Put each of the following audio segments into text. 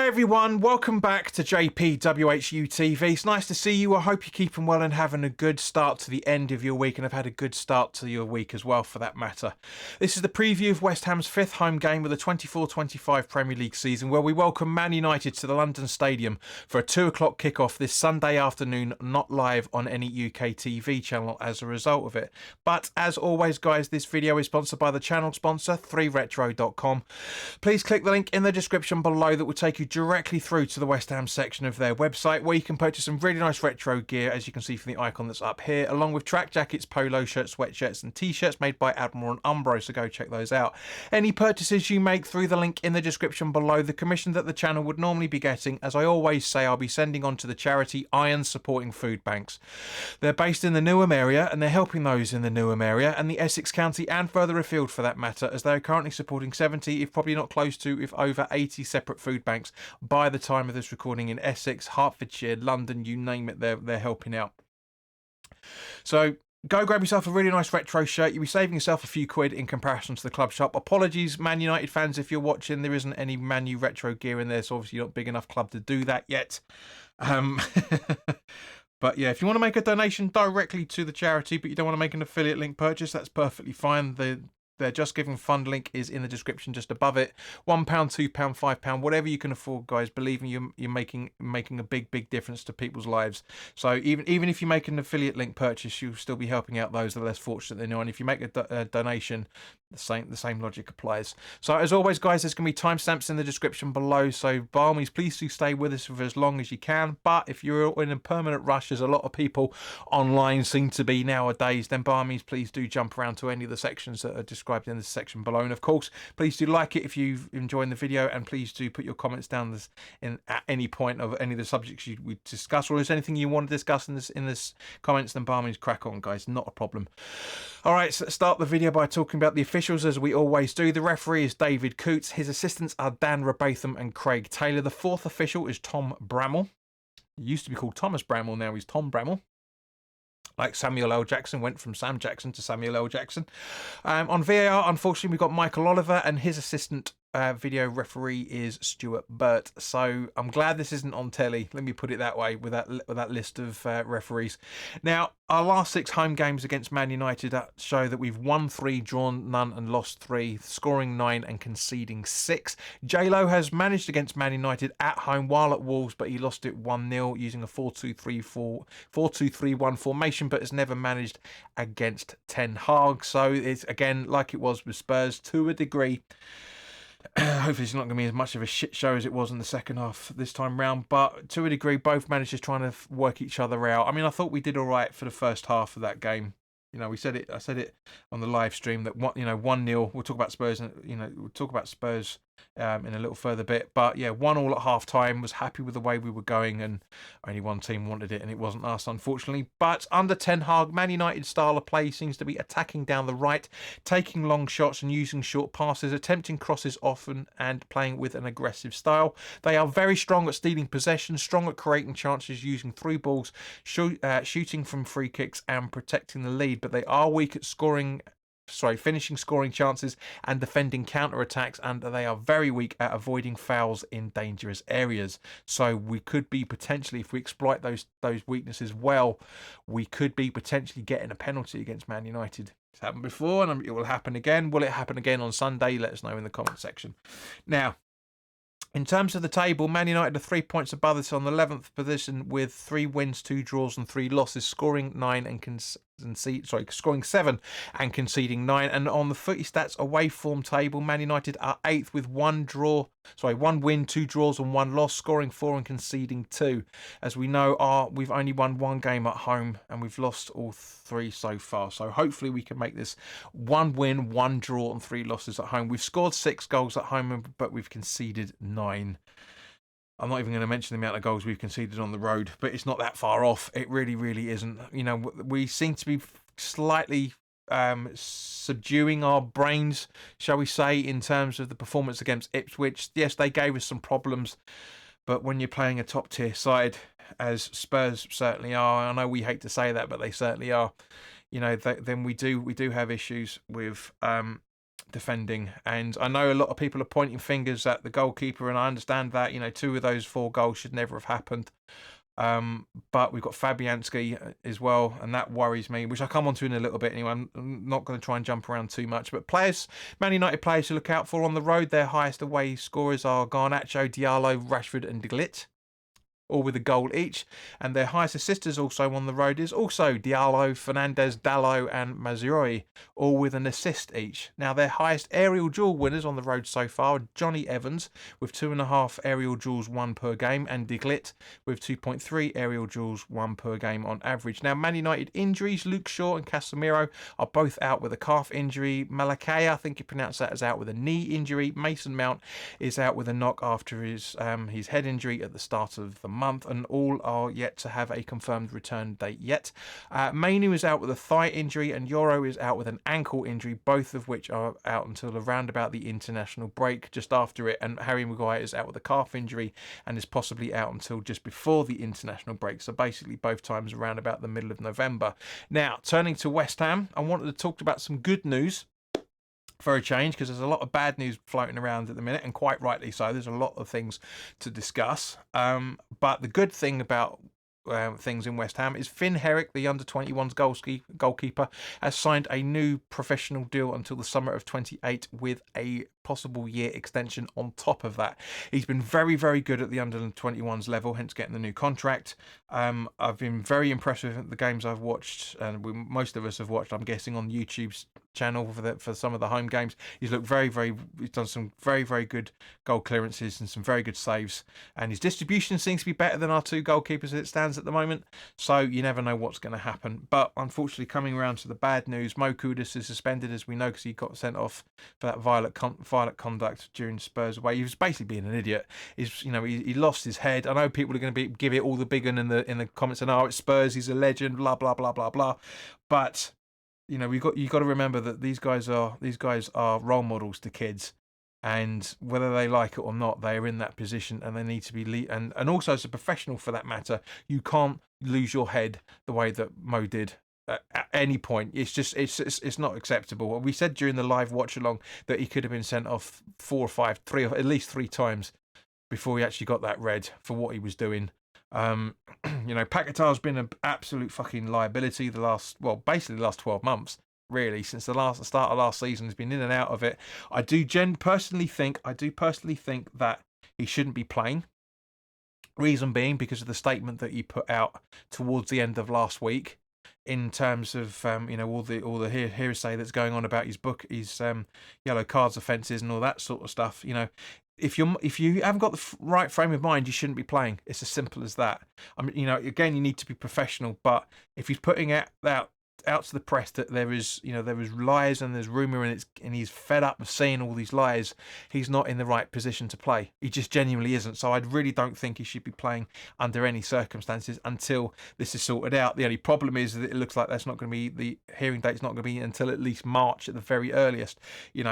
everyone, welcome back to WHU TV. It's nice to see you. I hope you're keeping well and having a good start to the end of your week, and have had a good start to your week as well, for that matter. This is the preview of West Ham's fifth home game of the 24-25 Premier League season, where we welcome Man United to the London Stadium for a 2 o'clock kickoff this Sunday afternoon, not live on any UK TV channel as a result of it. But as always, guys, this video is sponsored by the channel sponsor, 3retro.com. Please click the link in the description below that will take you directly through to the West Ham section of their website, where you can purchase some really nice retro gear, as you can see from the icon that's up here, along with track jackets, polo shirts, sweatshirts and t-shirts made by Admiral and Umbro, so go check those out. Any purchases you make through the link in the description below, the commission that the channel would normally be getting, as I always say, I'll be sending on to the charity Iron Supporting Food Banks. They're based in the Newham area, and they're helping those in the Newham area and the Essex County and further afield for that matter, as they're currently supporting 70, if probably not close to, if over 80 separate food banks by the time of this recording in Essex, Hertfordshire, London, you name it, they're helping out. So go grab yourself a really nice retro shirt. You'll be saving yourself a few quid in comparison to the club shop. Apologies, Man United fans, if you're watching, there isn't any Man U retro gear in there, so obviously you're not big enough club to do that yet. But yeah, if you want to make a donation directly to the charity, but you don't want to make an affiliate link purchase, that's perfectly fine. Their Just Giving Fund link is in the description just above it. £1, £2, £5, whatever you can afford, guys. Believe me, you're making a big difference to people's lives. So even if you make an affiliate link purchase, you'll still be helping out those that are less fortunate than you. And if you make a donation, the same logic applies. So as always, guys, there's going to be timestamps in the description below. So by all means, please do stay with us for as long as you can. But if you're in a permanent rush, as a lot of people online seem to be nowadays, then by all means, please do jump around to any of the sections that are described in the section below. And of course, please do like it if you've enjoyed the video, and please do put your comments down at any point of any of the subjects we discuss, or if there's anything you want to discuss in this comments, then by all means, crack on, guys, not a problem. All right, so let's start the video by talking about the officials, as we always do. The referee is David Coates. His assistants are Dan Robatham and Craig Taylor. The fourth official is Tom Bramall. He used to be called Thomas Bramall, now he's Tom Bramall. Like Samuel L. Jackson went from Sam Jackson to Samuel L. Jackson. On VAR, unfortunately, we've got Michael Oliver, and his assistant video referee is Stuart Burt. So I'm glad this isn't on telly, let me put it that way, with that list of referees. Now, our last 6 home games against Man United show that we've won 3, drawn none and lost 3, scoring 9 and conceding 6. J-Lo has managed against Man United at home while at Wolves, but he lost it 1-0 using a 4-2-3-1 formation, but has never managed against Ten Hag. So it's, again, like it was with Spurs, to a degree. Hopefully it's not going to be as much of a shit show as it was in the second half this time round, but to a degree, both managers trying to work each other out. I mean, I thought we did all right for the first half of that game. You know, I said it on the live stream that 1-0. We'll talk about Spurs, and we'll talk about Spurs in a little further bit. But yeah, 1-1 at half time. Was happy with the way we were going, and only one team wanted it, and it wasn't us, unfortunately. But under Ten Hag, Man United style of play seems to be attacking down the right, taking long shots and using short passes, attempting crosses often, and playing with an aggressive style. They are very strong at stealing possession, strong at creating chances, using through balls, shooting from free kicks, and protecting the lead. But they are weak at finishing scoring chances and defending counter-attacks, and they are very weak at avoiding fouls in dangerous areas. So we could be potentially, if we exploit those weaknesses well, we could be potentially getting a penalty against Man United. It's happened before, and it will happen again. Will it happen again on Sunday? Let us know in the comment section. Now, in terms of the table, Man United are 3 points above us on the 11th position with 3 wins, 2 draws and 3 losses, scoring 9 and scoring 7 and conceding 9. And on the Footy Stats away form table, Man United are 8th with 1 win, 2 draws and 1 loss, scoring 4 and conceding 2. As we know, we've only won 1 game at home and we've lost all 3 so far. So hopefully we can make this 1 win, 1 draw and 3 losses at home. We've scored 6 goals at home, but we've conceded 9. I'm not even going to mention the amount of goals we've conceded on the road, but it's not that far off. It really, really isn't. You know, we seem to be slightly subduing our brains, shall we say, in terms of the performance against Ipswich. Yes, they gave us some problems, but when you're playing a top-tier side, as Spurs certainly are, I know we hate to say that, but they certainly are, then we do have issues with defending. And I know a lot of people are pointing fingers at the goalkeeper, and I understand that, 2 of those 4 goals should never have happened. But we've got Fabianski as well, and that worries me, which I'll come on to in a little bit anyway. I'm not going to try and jump around too much. But Man United players to look out for on the road, their highest away scorers are Garnacho, Diallo, Rashford and De Ligt, all with a goal each. And their highest assisters also on the road is also Diallo, Fernandez, Dallo and Mazraoui, all with an assist each. Now, their highest aerial duel winners on the road so far are Johnny Evans with 2.5 aerial duels won per game, and De Ligt with 2.3 aerial duels won per game on average. Now, Man United injuries, Luke Shaw and Casemiro are both out with a calf injury. Malakai, I think you pronounce that, is out with a knee injury. Mason Mount is out with a knock after his head injury at the start of the month, and all are yet to have a confirmed return date yet. Mainu is out with a thigh injury, and Yoro is out with an ankle injury, both of which are out until around about the international break, just after it. And Harry Maguire is out with a calf injury and is possibly out until just before the international break, so basically both times around about the middle of November. Now, turning to West Ham, I wanted to talk about some good news for a change, because there's a lot of bad news floating around at the minute, and quite rightly so. There's a lot of things to discuss. But the good thing about things in West Ham is Finn Herrick, the under-21s goalkeeper, has signed a new professional deal until the summer of 28 with a possible year extension on top of that. He's been very, very good at the under-21s level, hence getting the new contract. I've been very impressed with the games I've watched, and most of us have watched, I'm guessing, on YouTube's channel for some of the home games. He's looked he's done some very, very good goal clearances and some very good saves, and his distribution seems to be better than our 2 goalkeepers as it stands at the moment, so you never know what's going to happen. But unfortunately, coming around to the bad news, Kudus is suspended, as we know, because he got sent off for that violent conduct during Spurs away. He was basically being an idiot. He lost his head. I know people are going to give it all the big one in the comments, and it's Spurs, he's a legend, blah blah blah blah blah. But you got to remember that these guys are role models to kids, and whether they like it or not, they are in that position, and they need to be and also, as a professional for that matter, you can't lose your head the way that Mo did at any point. It's not acceptable. We said during the live watch along that he could have been sent off 4 or 5, 3 or at least 3 times before he actually got that red for what he was doing. Paqueta has been an absolute fucking liability basically the last 12 months, really, since the start of last season. He's been in and out of it. I do personally think that he shouldn't be playing. Reason being because of the statement that he put out towards the end of last week, in terms of all the hearsay that's going on about his yellow cards offences and all that sort of stuff. If you haven't got the right frame of mind, you shouldn't be playing. It's as simple as that. Again, you need to be professional. But if he's putting out to the press that there is lies and there's rumour, and he's fed up of seeing all these lies, he's not in the right position to play. He just genuinely isn't. So I really don't think he should be playing under any circumstances until this is sorted out. The only problem is that it looks like that's not going to be, the hearing date's not going to be until at least March at the very earliest.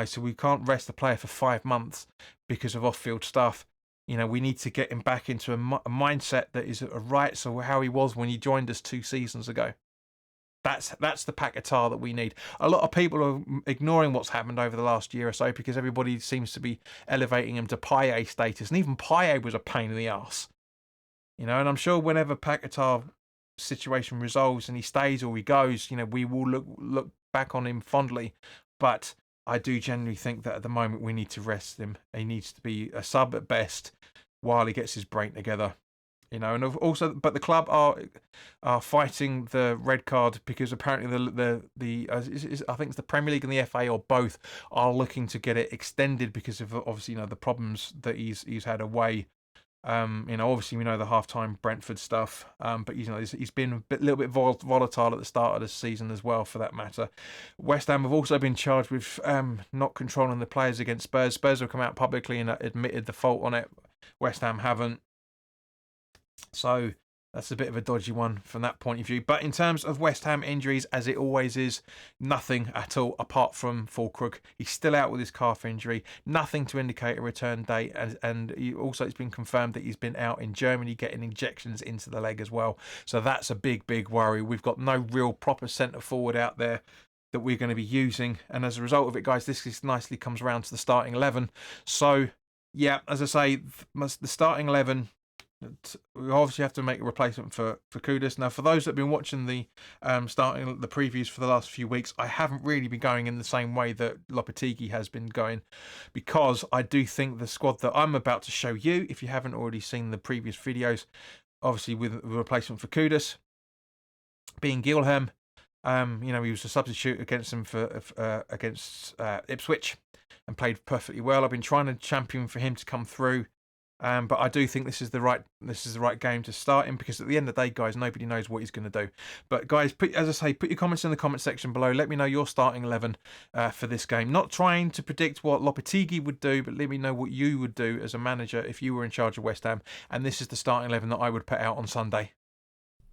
So we can't rest the player for 5 months because of off-field stuff. We need to get him back into a mindset that is right, so how he was when he joined us 2 seasons ago. That's the Paqueta that we need. A lot of people are ignoring what's happened over the last year or so because everybody seems to be elevating him to Payet status, and even Payet was a pain in the arse. And I'm sure whenever Paqueta situation resolves and he stays or he goes, we will look back on him fondly. But I do genuinely think that at the moment we need to rest him. He needs to be a sub at best while he gets his brain together. And also, but the club are fighting the red card because apparently I think it's the Premier League and the FA, or both, are looking to get it extended because of obviously the problems that he's had away. Obviously we know the halftime Brentford stuff, but he's been a little bit volatile at the start of the season as well, for that matter. West Ham have also been charged with not controlling the players against Spurs. Spurs have come out publicly and admitted the fault on it. West Ham haven't. So that's a bit of a dodgy one from that point of view. But in terms of West Ham injuries, as it always is, nothing at all apart from Fulkrug. He's still out with his calf injury. Nothing to indicate a return date. And it's been confirmed that he's been out in Germany getting injections into the leg as well. So that's a big, big worry. We've got no real proper centre forward out there that we're going to be using, and as a result of it, guys, this nicely comes around to the starting 11. So yeah, as I say, the starting 11, we obviously have to make a replacement for Kudus. Now, for those that have been watching the previews for the last few weeks, I haven't really been going in the same way that Lopetegui has been going, because I do think the squad that I'm about to show you, if you haven't already seen the previous videos, obviously with a replacement for Kudus being Gilherme, you know, he was a substitute against him against Ipswich and played perfectly well. I've been trying to champion for him to come through. But I do think this is the right game to start him, because at the end of the day, guys, nobody knows what he's going to do. But guys, as I say, put your comments in the comment section below. Let me know your starting 11 for this game. Not trying to predict what Lopetegui would do, but let me know what you would do as a manager if you were in charge of West Ham. And this is the starting 11 that I would put out on Sunday.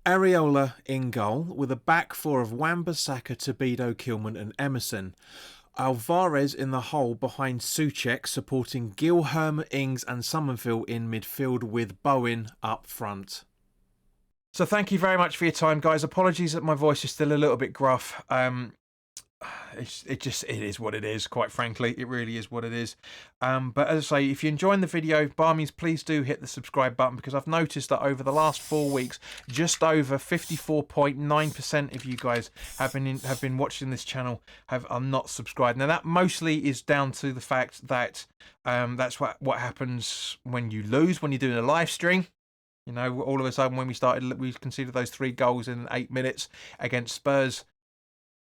Areola in goal, with a back four of Wan-Bissaka, Tobido, Kilman and Emerson. Alvarez in the hole behind Souček, supporting Gilherme, Ings and Summerville in midfield, with Bowen up front. So thank you very much for your time, guys. Apologies that my voice is still a little bit gruff. It is what it is, quite frankly. It really is what it is. But as I say, if you're enjoying the video, by all means, please do hit the subscribe button, because I've noticed that over the last 4 weeks, just over 54.9% of you guys have been watching this channel are not subscribed. Now that mostly is down to the fact that that's what happens when you lose, when you're doing a live stream. You know, all of a sudden when we conceded those 3 goals in 8 minutes against Spurs,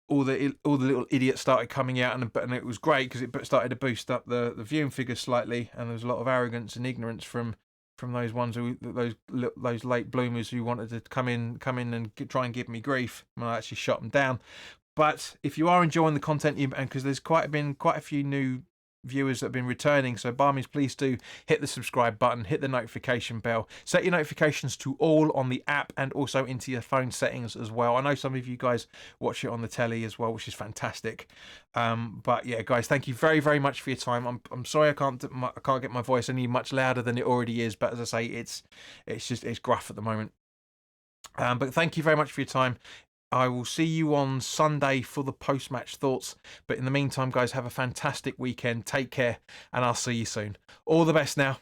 all the little idiots started coming out, and it was great because it started to boost up the viewing figures slightly, and there was a lot of arrogance and ignorance from those ones those late bloomers who wanted to come in and try and give me grief. I actually shot them down. But if you are enjoying the content, and because there's been quite a few new viewers that have been returning, so by all means, please do hit the subscribe button, hit the notification bell, set your notifications to all on the app and also into your phone settings as well. I know some of you guys watch it on the telly as well, which is fantastic. But yeah, guys, thank you very, very much for your time. I'm sorry I can't get my voice any much louder than it already is, but as I say, it's gruff at the moment. But thank you very much for your time. I will see you on Sunday for the post-match thoughts. But in the meantime, guys, have a fantastic weekend. Take care, and I'll see you soon. All the best now.